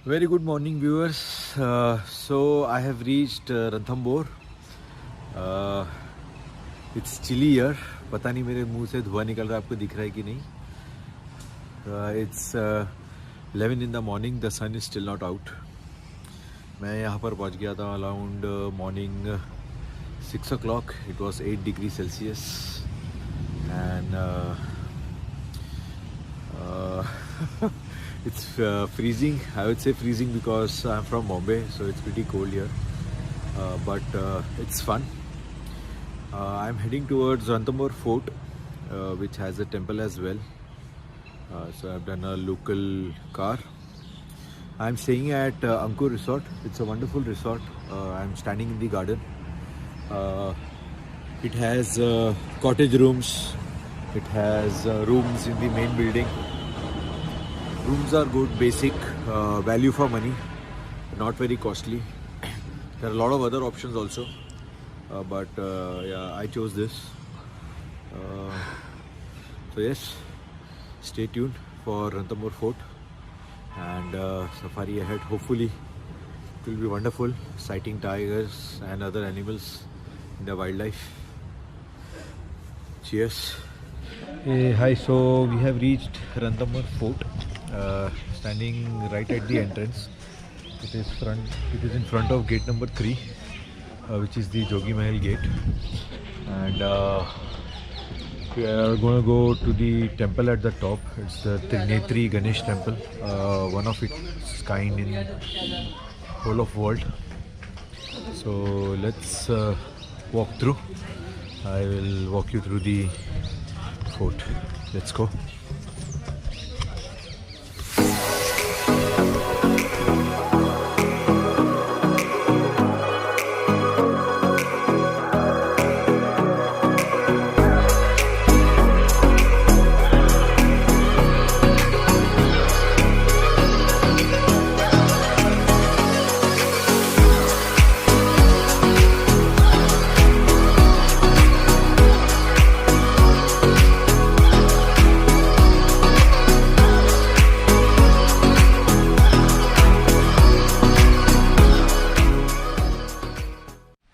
Very good morning, viewers. So I have reached Ranthambore. It's chilly here. पता नहीं मेरे मुंह से धुआं निकल रहा है, आपको दिख रहा है कि नहीं? It's 11 in the morning. The sun is still not out. मैं यहाँ पर पहुँच गया था around morning 6 o'clock. It was 8 degrees Celsius, and it's freezing. I would say freezing because I'm from Bombay, so it's pretty cold here. But it's fun. I'm heading towards Ranthambore Fort, which has a temple as well. So I've done a local car. I'm staying at Ankur Resort. It's a wonderful resort. I'm standing in the garden. It has cottage rooms. It has rooms in the main building. Rooms are good, basic, value for money, not very costly. There are a lot of other options also, but yeah, I chose this. So yes, stay tuned for Ranthambore Fort and safari ahead. Hopefully it will be wonderful, sighting tigers and other animals in the wildlife. Cheers. Hey, hi, so we have reached Ranthambore Fort. Standing right at the entrance. It is in front of gate number 3, which is the Jogi Mahal gate, and we are going to go to the temple at the top. It's the Trinetri Ganesh temple, one of its kind in whole of world. So let's walk through. I will walk you through the fort. Let's go.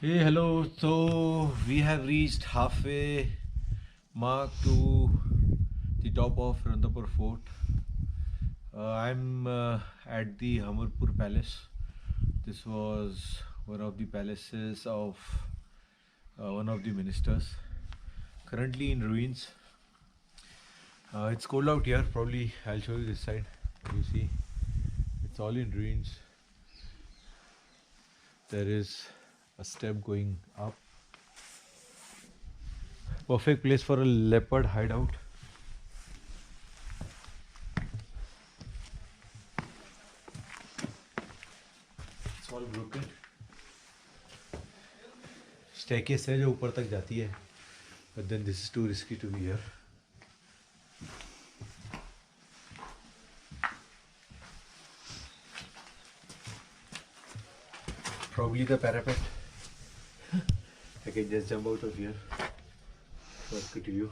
Hey, hello. So we have reached halfway mark to the top of Ranthambore Fort. I'm at the Hamirpur Palace. This was one of the palaces of one of the ministers. Currently in ruins. It's cold out here. Probably I'll show you this side. You see, it's all in ruins. There is a step going up. Perfect place for a leopard hideout. It's all broken. Staircase है जो ऊपर तक जाती है, but then this is too risky to be here. Probably the parapet. I can just jump out of here. That's good to you.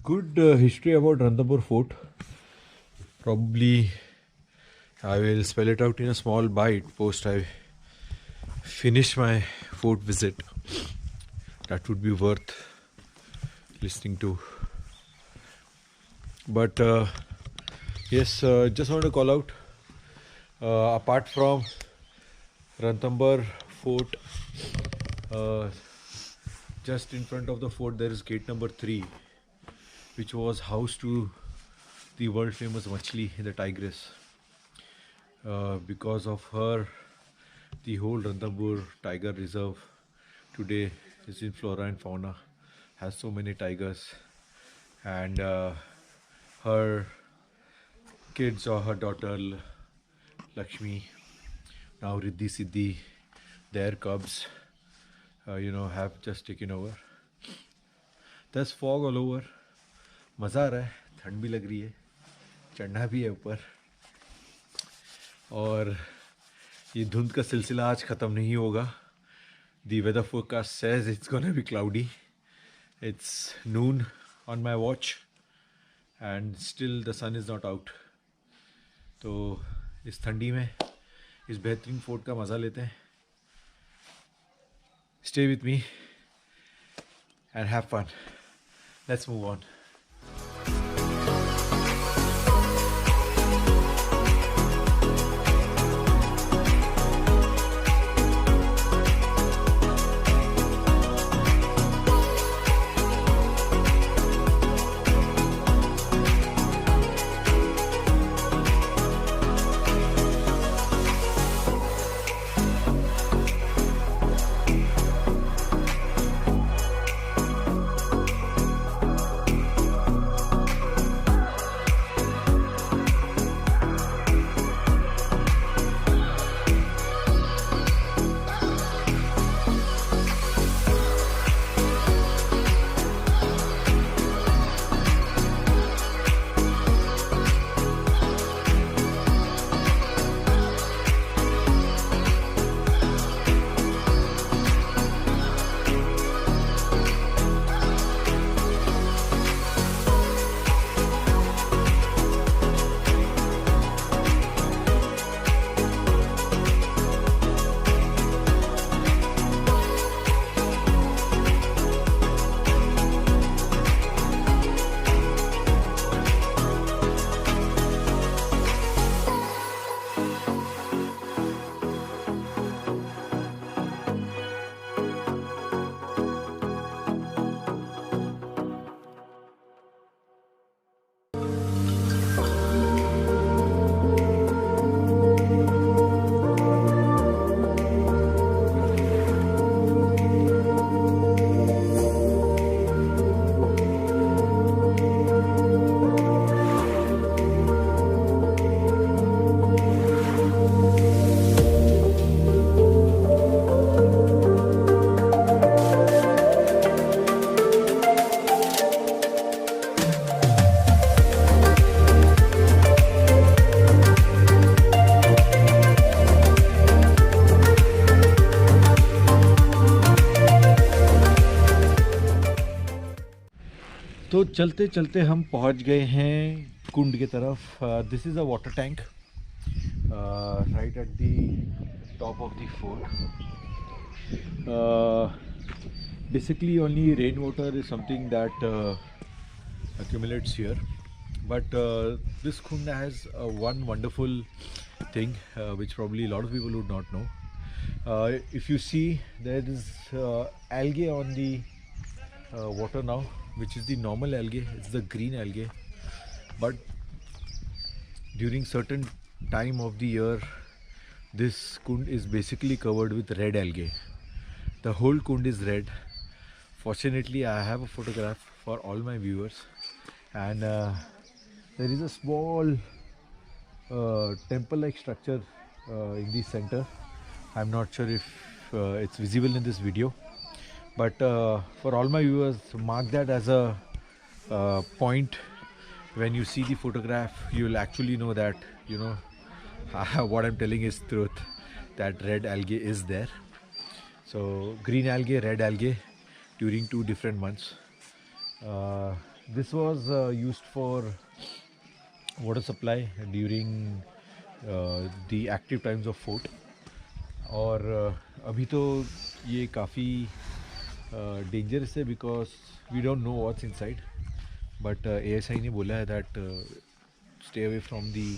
Good history about Ranthambore Fort. Probably I will spell it out in a small bite post I finish my fort visit. That would be worth listening to. But yes, just want to call out, apart from Ranthambore Fort, just in front of the fort there is gate number 3, which was house to the world famous Machli, the tigress. Because of her, the whole Ranthambore Tiger Reserve today is in flora and fauna, has so many tigers, and her kids, or her daughter Lakshmi, now Riddhi Siddhi, their cubs, have just taken over. There's fog all over. मज़ा आ रहा है, ठंड भी लग रही है, चढ़ना भी है ऊपर, और ये धुंध का सिलसिला आज ख़त्म नहीं होगा. The weather forecast says it's gonna be cloudy. It's noon on my watch and still the sun is not out. तो इस ठंडी में इस बेहतरीन फोर्ट का मज़ा लेते हैं. Stay with me and have fun. Let's move on. तो चलते चलते हम पहुंच गए हैं कुंड की तरफ. This is a water tank right at the top of the fort. Basically only rainwater is something that accumulates here, but this kund has one wonderful thing which probably a lot of people would not know. If you see, there is algae on the water now, which is the normal algae. It's the green algae, but during certain time of the year this kund is basically covered with red algae. The whole kund is red. Fortunately, I have a photograph for all my viewers, and there is a small temple like structure in the center. I'm not sure if it's visible in this video, but for all my viewers, mark that as a point. When you see the photograph, you will actually know that, you know, what I'm telling is truth, that red algae is there. So green algae, red algae during 2 different months. This was used for water supply during the active times of fort. और अभी तो ये काफ़ी dangerous है because we don't know what's inside, but ASI ने बोला है that stay away from the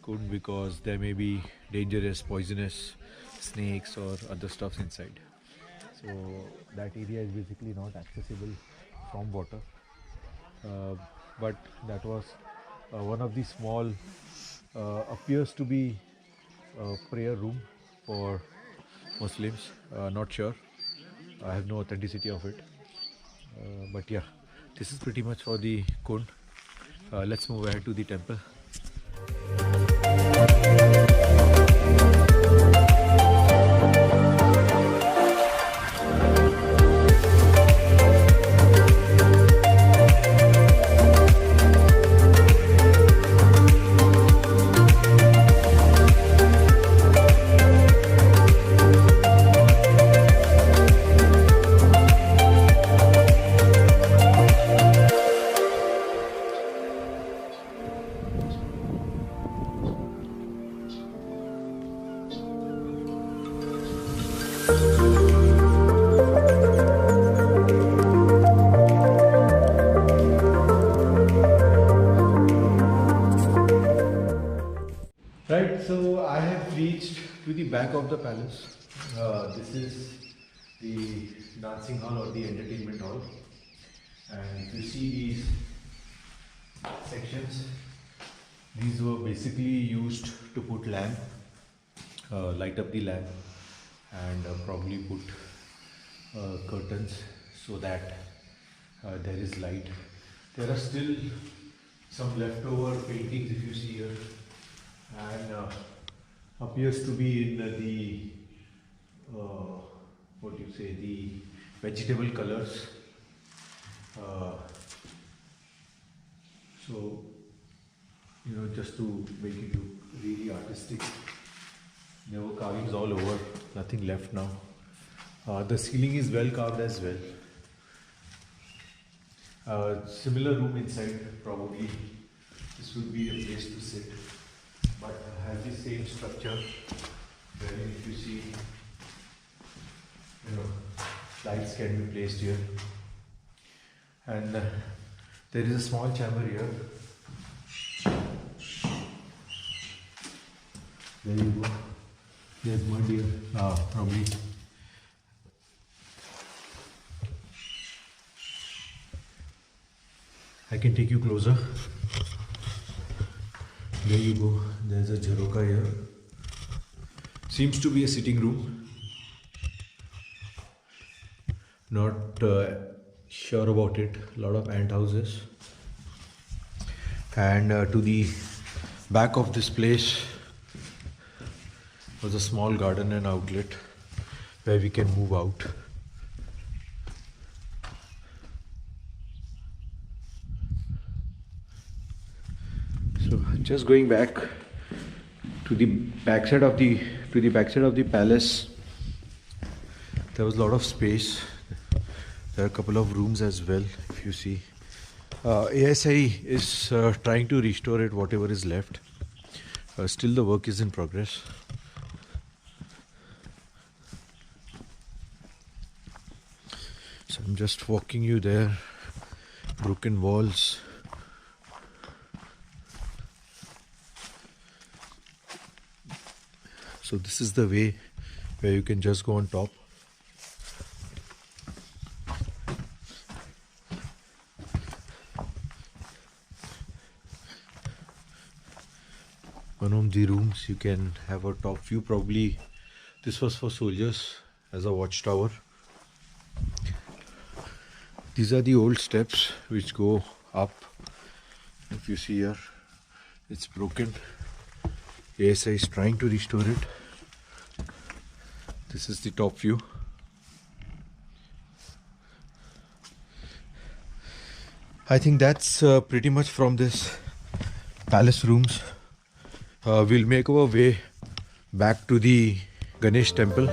kund because there may be dangerous, poisonous snakes or other stuffs inside. So that area is basically not accessible from water, but that was one of the small appears to be a prayer room for Muslims. Not sure, I have no authenticity of it, but yeah, this is pretty much for the kund. Let's move ahead to the temple. to the back of the palace. This is the dancing hall or the entertainment hall, and if you see these sections, these were basically used to put lamp, light up the lamp, and probably put curtains so that there is light. There are still some leftover paintings if you see here, and appears to be in the what do you say, the vegetable colors. So, you know, just to make it look really artistic. There were carvings all over, nothing left now. The ceiling is well carved as well. Similar room inside, probably this would be a place to sit, but has the same structure, wherein if you see, you know, lights can be placed here, and there is a small chamber here. There you go. There's mud here. Probably. I can take you closer. There you go. There's a jharoka here. Seems to be a sitting room. Not sure about it. A lot of ant houses. And to the back of this place was a small garden and outlet where we can move out. So just going back to the backside of the palace, there was a lot of space. There are a couple of rooms as well, if you see. ASI is trying to restore it, whatever is left. Still the work is in progress. So I'm just walking you there. Broken walls. So this is the way where you can just go on top. One of the rooms you can have a top view. Probably this was for soldiers as a watchtower. These are the old steps which go up. If you see here, it's broken. ASI is trying to restore it. This is the top view. I think that's pretty much from this palace rooms. We'll make our way back to the Ganesh temple.